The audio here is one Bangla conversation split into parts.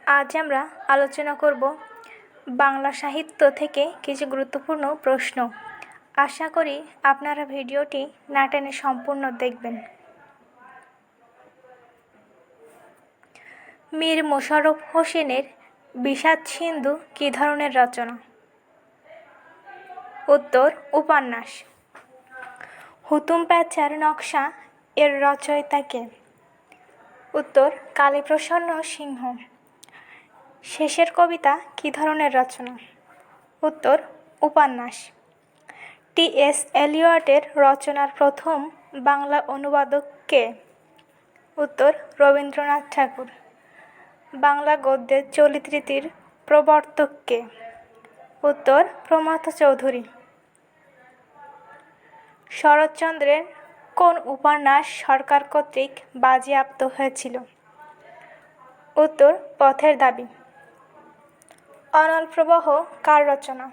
আজ আমরা আলোচনা করব বাংলা সাহিত্য থেকে কিছু গুরুত্বপূর্ণ প্রশ্ন। আশা করি আপনারা ভিডিওটি না টেনে সম্পূর্ণ দেখবেন। মীর মোশাররফ হোসেনের বিষাদ সিন্ধু কী ধরনের রচনা? উত্তর, উপন্যাস। হুতুম প্যাঁচার নকশা এর রচয়িতা কে? উত্তর, কালীপ্রসন্ন সিংহ। শেষের কবিতা কী ধরনের রচনা? উত্তর, উপন্যাস। টি.এস. এলিয়টের রচনার প্রথম বাংলা অনুবাদক কে? উত্তর, রবীন্দ্রনাথ ঠাকুর। বাংলা গদ্যের চলিত রীতির প্রবর্তক কে? উত্তর, প্রমথ চৌধুরী। শরৎচন্দ্রের কোন উপন্যাস সরকার কর্তৃক বাজেয়াপ্ত হয়েছিল? উত্তর, পথের দাবি। অনল প্রবাহ কার রচনা?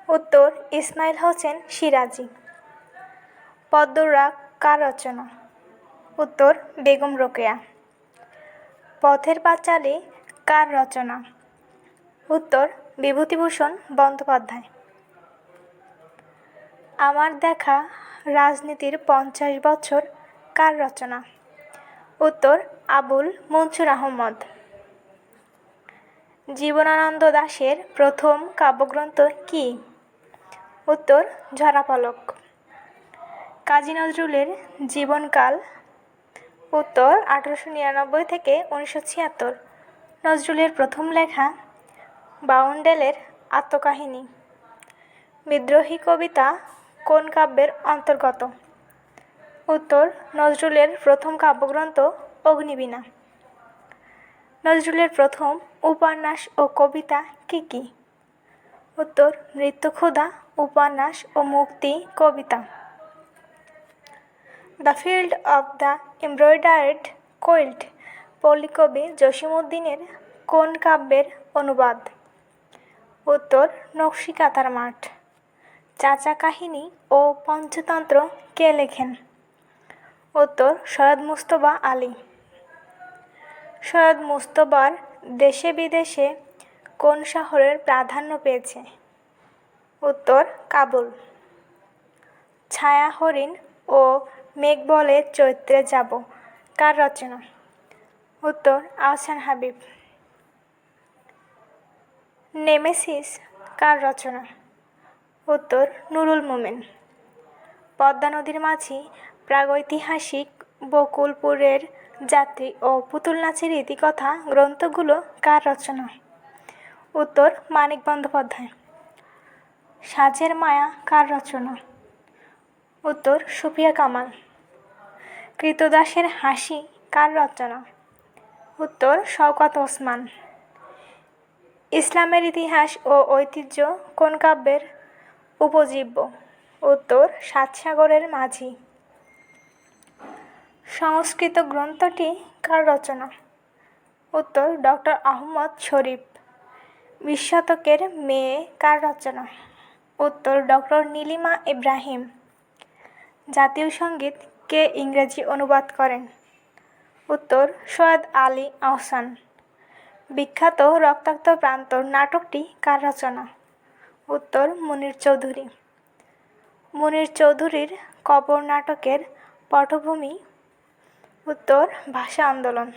উত্তর, ইসমাইল হোসেন সিরাজী। পদ্মর রাগ কার রচনা? উত্তর, বেগম রোকেয়া। পথের পাঁচালী কার রচনা? উত্তর, বিভূতিভূষণ বন্দ্যোপাধ্যায়। আমার দেখা রাজনীতির 50 বছর কার রচনা? উত্তর, আবুল মনসুর আহমদ। জীবনানন্দ দাশের প্রথম কাব্যগ্রন্থ কী? উত্তর, ঝরাপলক। কাজী নজরুলের জীবনকাল? উত্তর, 1899 থেকে 1976। নজরুলের প্রথম লেখা? বাউন্ডেলের আত্মকাহিনী। বিদ্রোহী কবিতা কোন কাব্যের অন্তর্গত? উত্তর, নজরুলের প্রথম কাব্যগ্রন্থ অগ্নিবীণা। নজরুলের প্রথম উপন্যাস ও কবিতা কী কী? উত্তর, মৃত্যুক্ষুধা উপন্যাস ও মুক্তি কবিতা। The field of the embroidered quilt পল্লীকবি জসীমউদ্দীনের কোন কাব্যের অনুবাদ? উত্তর, নকশিকাঁথার মাঠ। চাচা কাহিনী ও পঞ্চতন্ত্র কে লেখেন? উত্তর, সৈয়দ মুজতবা আলী। সৈয়দ মুজতবার দেশে বিদেশে কোন শহরের প্রাধান্য পেয়েছে? উত্তর, কাবুল। ছায়া হরিণ ও মেঘ বলে চৈত্রে যাব কার রচনা? উত্তর, আহসান হাবীব। নেমেসিস কার রচনা? উত্তর, নুরুল মুমিন। পদ্মা নদীর মাঝি প্রাগৈতিহাসিক বকুলপুরের যাত্রী ও পুতুল নাচের ইতিকথা গ্রন্থগুলো কার রচনা? উত্তর, মানিক বন্দ্যোপাধ্যায়। সাঁঝের মায়া কার রচনা? উত্তর, সুফিয়া কামাল। কৃতদাসের হাসি কার রচনা? উত্তর, শওকত ওসমান। ইসলামের ইতিহাস ও ঐতিহ্য কোন কাব্যের উপজীব্য? উত্তর, সাতসাগরের মাঝি। সংস্কৃত গ্রন্থটি কার রচনা? উত্তর, ডক্টর আহমদ শরীফ। 20 শতকের মেয়ে কার রচনা? উত্তর, ডক্টর নীলিমা ইব্রাহিম। জাতীয় সঙ্গীত কে ইংরেজি অনুবাদ করেন? উত্তর, সৈয়দ আলী আহসান। বিখ্যাত রক্তাক্ত প্রান্তর নাটকটি কার রচনা? উত্তর, মুনীর চৌধুরী। মুনীর চৌধুরীর কবর নাটকের পটভূমি? উত্তর, ভাষা আন্দোলন।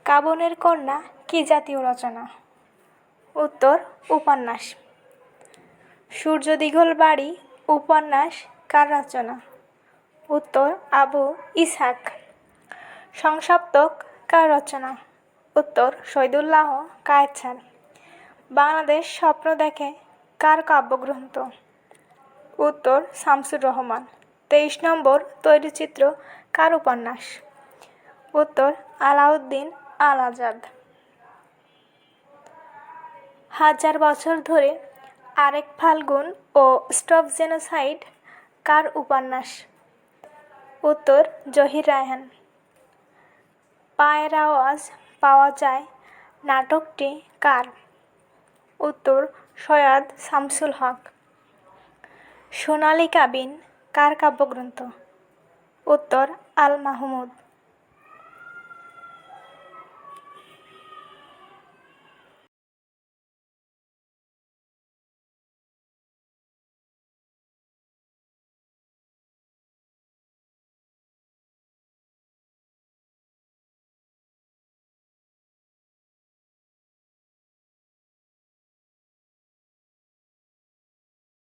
কাবনের কন্যা কী জাতীয় রচনা? উত্তর, উপন্যাস। সূর্য দীঘল বাড়ি উপন্যাস কার রচনা? উত্তর, আবু ইসহাক। সংসপ্তক কার রচনা? উত্তর, শহীদুল্লাহ কায়েতছার। বাংলাদেশ স্বপ্ন দেখে কার কাব্যগ্রন্থ? উত্তর, শামসুর রহমান। 23 নম্বর তৈলচিত্র কার উপন্যাস? উত্তর, আলাউদ্দিন আল আজাদ। হাজার বছর ধরে আরেক ফাল্গুন ও স্টপ জেনোসাইড কার উপন্যাস? উত্তর, জহির রায়হান। পায়ের আওয়াজ পাওয়া যায় নাটকটি কার? উত্তর, সৈয়দ শামসুল হক। সোনালী কাবিন কার কাব্যগ্রন্থ? উত্তর, আল মাহমুদ।